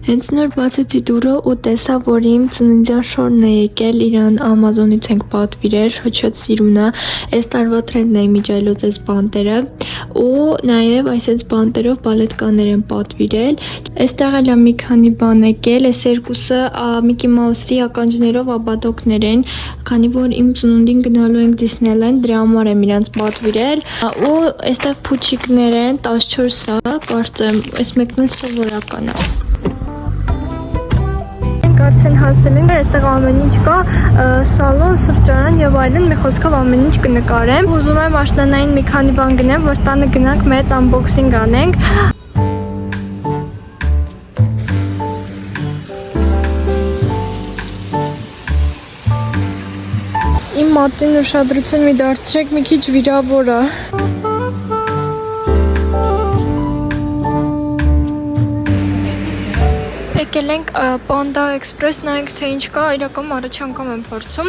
Հենց նոր բացեցի դուրը ու տեսա, որ իմ ծննդյան շորն է եկել, իրան Ամազոնից ենք պատվիրել, շոչոտ սիրունա, այս տարվա թրենդն է իմիջայլոց այս բանտերը ու նաև այսպես բանտերով բալետկաներ են պատվիրել, այստեղ էլ մի քանի բան եկել, այս երկուսը Միկի Մաուսի ականջներով աբադոկներ են, քանի որ իմ ծնունդին գնալու ենք Դիսնեյլենդ, դրա համար եմ իրանց պատվիրել ու այստեղ փուչիկներ են, 14 սա, կարծեմ, այս մեկն էլ սովորական է։ Արդեն հասել ենք, այստեղ ամեն ինչ կա, սալոն, սրճարան եւ այլն, մի խոսքով ամեն ինչ կնկարեմ։ Ուզում եմ աշնանային մի քանի բան գնեմ, որ տանը գնանք մեծ unboxing անենք։ Իմ մատին ուշադրություն մի դարձրեք, մի քիչ վիրավոր է։ Եկել ենք Panda Express, նայենք թե ինչ կա, իրականում առաջ անգամ եմ փորձում,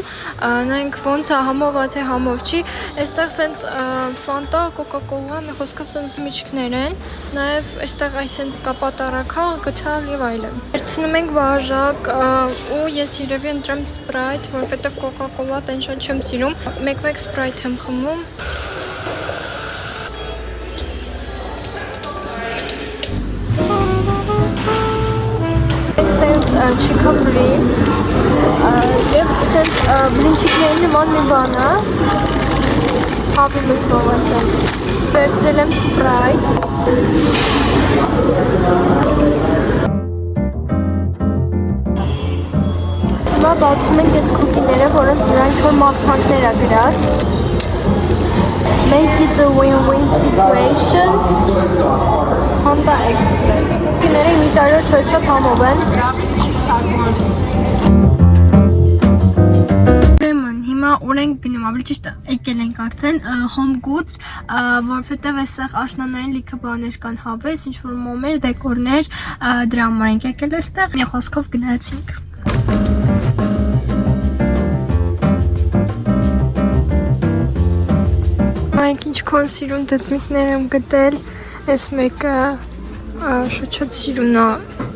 նայենք ոնց է, համով է թե համով չի, այստեղ սենց Fanta, Coca-Cola, մի խոսքով սենց միջիկներ են, նաև այստեղ այսենց կա պատարակա, գթալ եւ այլն։ Վերցնում ենք բաժակ ու ես երևի ընտրեմ Sprite, որովհետեւ Coca-Cola տենշան չեմ սիրում, մեկ-մեկ Sprite եմ խմում։ Chicken breast եւ սենց բլինչիկների նման մի բան է հավելուսով այսպես վերցրել եմ Sprite հիմա բացում ենք այս քուքիները, որոնց վրա ինչ-որ մաղթանքներ է գրած Make it a win-win situation Panda Express Քուքիները իմիջայլոց շոչոտ համով են Հիմա ուր ենք գնում, ավելի ճիշտ եկել ենք արդեն Home Goods, որովհետև այստեղ աշնանային լիքը բաներ կան հավես, ինչ-որ մոմեր, դեկորներ, դրա համար ենք եկել այստեղ, մի խոսքով գնացինք։ Մենք ինչքան սիրուն դդմիկներ եմ գտել, այս մեկը շոչոտ սիրունա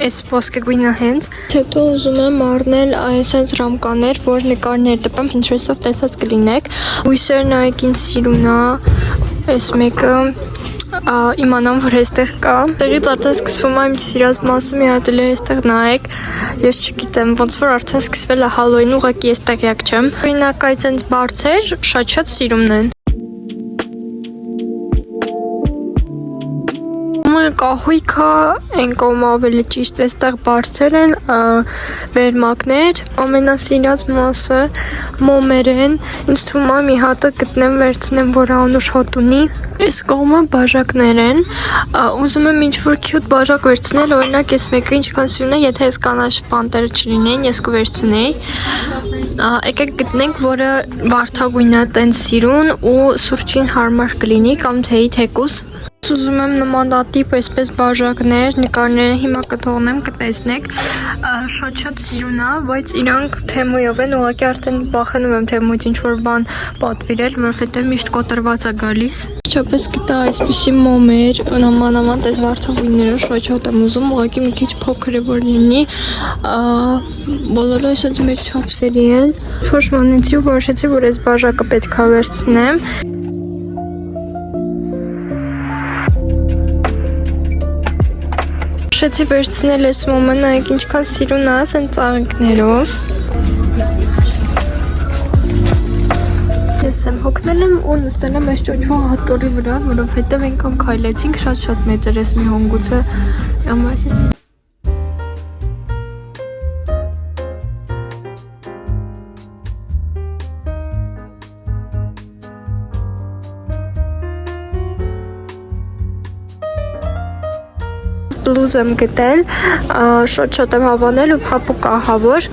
այս ոսկեգույնը հենց հետո ուզում եմ առնել այսպես ռամկաներ, որ նկարներ տպեմ, Pinterest-ով տեսած կլինեք հույսեր նայեք ինչ սիրունա այս մեկը իմանամ, որ այստեղ կա տեղից արդեն սկսվում է իմ սիրած մասը մի հատ էլ այստեղ նայեք ես չգիտեմ, ոնց որ արդեն սկսվել է Halloween ուղղակի ես տեղյակ չեմ օրինակ այսպես բարձր շոչոտ սիրումն են Կահույքը են կողմ ավելի ճիշտ այստեղ բարձր են վերմակներ ամենասիրած մասը մոմեր են ինձ թվում է մի հատը գտնեմ վերցնեմ որ անուշ հոտ ունի այս կողմը բաժակներ են ուզում եմ ինչ-որ cute բաժակ վերցնել օրինակ այս մեկը ինչքան սիրուն է եթե այս կանաչ բանտերը չլինեին ես կվերցնեի եկեք գտնենք որը վարդագույնն է տենց սիրուն ու սուրճին հարմար կլինի կամ թեյի թեկուզ Ուզում եմ նմանատիպ այսպես բաժակներ, նկարները հիմա կթողնեմ, կտեսնեք, շոչոտ սիրուն է, բայց իրանք թեմույով են, ուղղակի արդեն վախենում եմ թեմույից ինչ-որ բան պատվիրել, որովհետև միշտ կոտրված է գալիս։ Չապես գտա այսպիսի մոմեր, նմանաման տես վարդագույններով շոչոտ եմ ուզում, ուղղակի մի քիչ փոքր է որ լինի, բոլորը այսպես մեր չափսերի են։ Փոշմանեցի ու որոշեցի, որ այս բաժակը պետք է վերցնեմ։ Շեցի վերցնել ես մոմը, նայեք ինչքան սիրուն է, ասեն ծաղիկներով։ Ես եմ հոգնել եմ ու նստել եմ այս ճոճվող հատորի վրա, որովհետև այնքան քայլեցինք, շատ մեծ էր այս մի հոնգուցը, համար ես բլուզ եմ գտել, շոտ եմ հավանել ու փափուկ ահավոր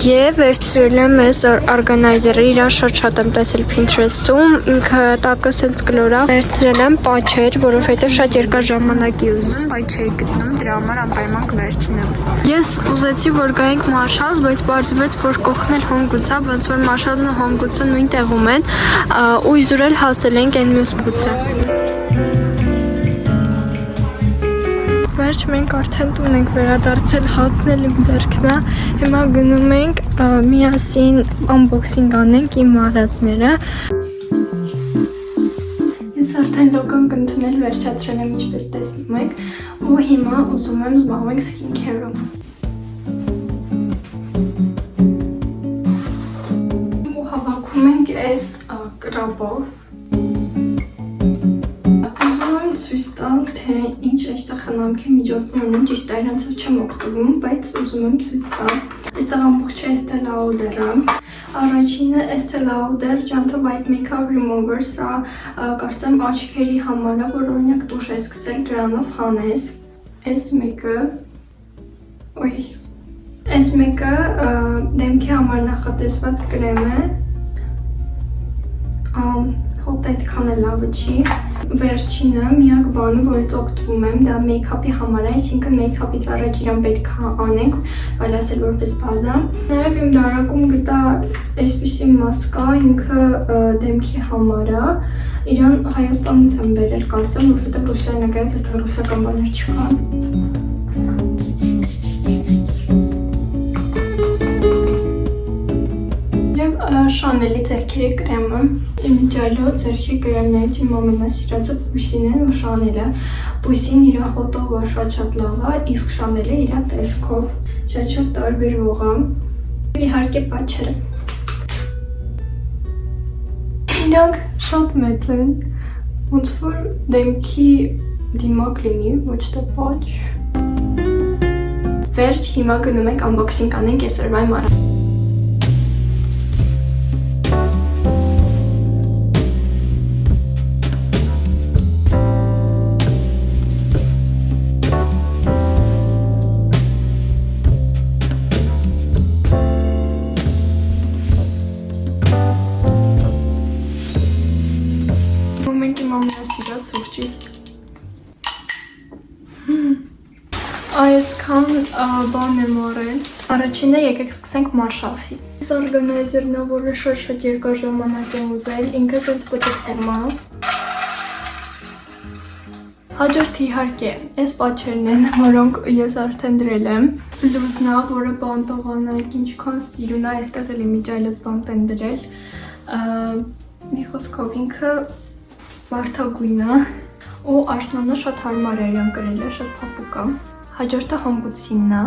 և վերցրել եմ ես արգանայզերը, իրան շատ եմ տեսել Pinterest-ում, ինքը տակը սենց կլոր է, վերցրել եմ պաչեր, որովհետև շատ երկար ժամանակի ուզում, բայց չէի գտնում, դրա համար անպայման կվերցնեմ։ Ես ուզեցի, որ գայինք Marshall, բայց պարզվեց, որ կողքն էլ Home-ից է, ոնց որ Marshall-ն ու Home-ը նույն տեղում են, ու իզուր էլ հասել ենք այն մյուս բուցը։ վերջ մենք արդեն տուն ենք վերադարձել, հացն էլ իմ ձեռքն է։ Հիմա գնում ենք միասին unboxing անենք իմ արածները։ Ես արդեն լոգոն կընդունել վերջացրել եմ, ինչպես տեսնում եք, ու հիմա ուզում եմ զբաղվենք skincare-ով։ Ու հավաքում ենք այս կրապով։ Ցույց տալ, թե ինչ այստեղ խնամքի միջոցներ ունեն, ճիշտ է, իրանցով չեմ օգտվում, բայց ուզում եմ ցույց տալ։ Այստեղ ամբողջը Estee Lauder-ը։ Առաջինը Estee Lauder Gentle Light Makeup Remover, սա կարծեմ աչքերի համար է, որ օրինակ տուշ է սկսել դրանով հանես։ Այս մեկը դեմքի համար նախատեսված կրեմ է։ Հոտ այդքան է լավը չի։ Վերջինը միակ բանը, որից օգտվում եմ, դա մեյքափի համար է, այսինքն մեյքափից առաջ իրան պետք է անենք, այլ ասել որպես բազա։ Նաև իմ դարակում գտա այսպիսի մասկա, ինքը դեմքի համար է, իրան Հայաստանից եմ բերել, կարծեմ, որովհետև Ռուսիայի նկարից այստեղ ռուսական բաներ չկան։ Շանելի ձեռքերի կրեմը, իմիջալո ձեռքի կրեմներից իմ ամենասիրածը Բույսին են ու Շանելը։ Բույսին իր հոտով է շատ լավ է, իսկ Շանելը իր տեսքով շատ տարբերվող է։ Իհարկե պատչերը։ Իրանք շատ մեծ են, ոնց որ դեմքի դիմակ լինի, ոչ թե պատչ։ Վերջ հիմա գնում ենք unboxing անենք այսօրվա իմ արածները։ Այսքան բան եմ արել։ Առաջինը եկեք սկսենք Marshalls-ից։ Այս օրգանայզերն է, որը շատ երկար ժամանակ եմ ուզել, ինքը սենց պտտվում է։ Հաջորդ իհարկե, այս պատչերն են, որոնք ես արդեն դրել եմ։ Բլուզն է, որը բանտողանայք ինչքան սիրուն է, այստեղ էլ իմիջայլոց բանտ են դրել։ Մի խոսքով ինքը վարդագույն է, ու աշնանը շատ հարմար է իրան կրելը, շատ փափուկ է։ Հաջորդը հոմբուցինն է,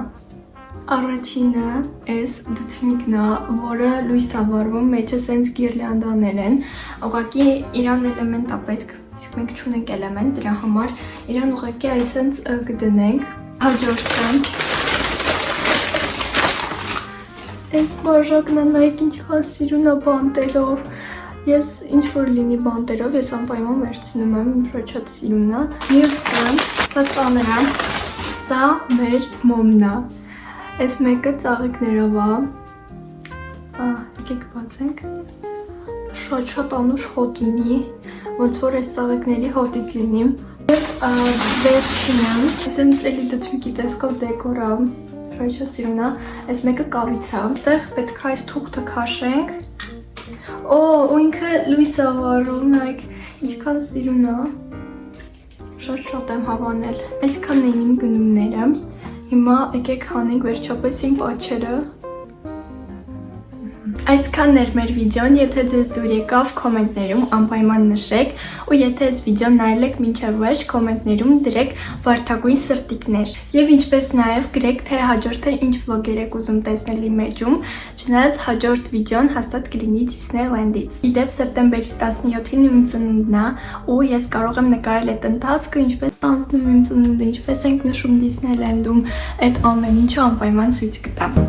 առաջինը այս դծմիկն է, որը լույս է վառվում, մեջը սենց գիրլիանդաներ են, ուղղակի իրան էլեմենտ է պետք, իսկ մենք չունենք էլեմենտ, դրա համար իրան ուղղակի այսենց կդնենք։ Հաջորդը այս բաժակն է, նայեք ինչքան սիրուն է բանտերով, ես ինչ որ լինի բանտերով, ես անպայման վերցնում եմ, շատ սիրուն է։ Մյուսը, սա ծանր է։ Սա մեր մոմն է, այս մեկը ծաղիկներով է, եկեք բացենք, շատ անուշ հոտ ունի, ոնց որ այս ծաղիկների հոտից լինի, և վերջինը, սենց էլի դծմիկի տեսքով դեկոր է, շատ սիրուն է, այս մեկը կավից է, այստեղ պետք է այս թուղթը քաշենք, ու ինքը լույս է վառում, նայեք ինչքան սիրուն է, շատ եմ հավանել։ Այսքանն էին իմ գնումները, հիմա եկեք հանենք վերջապես իմ պատչերը։ Այսքանն էր մեր վիդեոն, եթե ձեզ դուր եկավ, կոմենտներում անպայման նշեք, ու եթե այս վիդեոն նայել եք մինչև վերջ, կոմենտներում դրեք վարդագույն սրտիկներ։ Եվ ինչպես նաև գրեք, թե հաջորդը ինչ վլոգեր եք ուզում տեսնել իմ էջում, չնայած հաջորդ վիդեոն հաստատ կլինի Disneyland-ից։ Իդեպ սեպտեմբերի 17-ին իմ ծնունդն է, ու ես կարող եմ նկարել այդ ընթացքը, ինչպես անցնում իմ ծնունդը, ինչպես ենք նշում Disneyland-ում, այդ ամեն ինչը անպայման ցույց կտամ։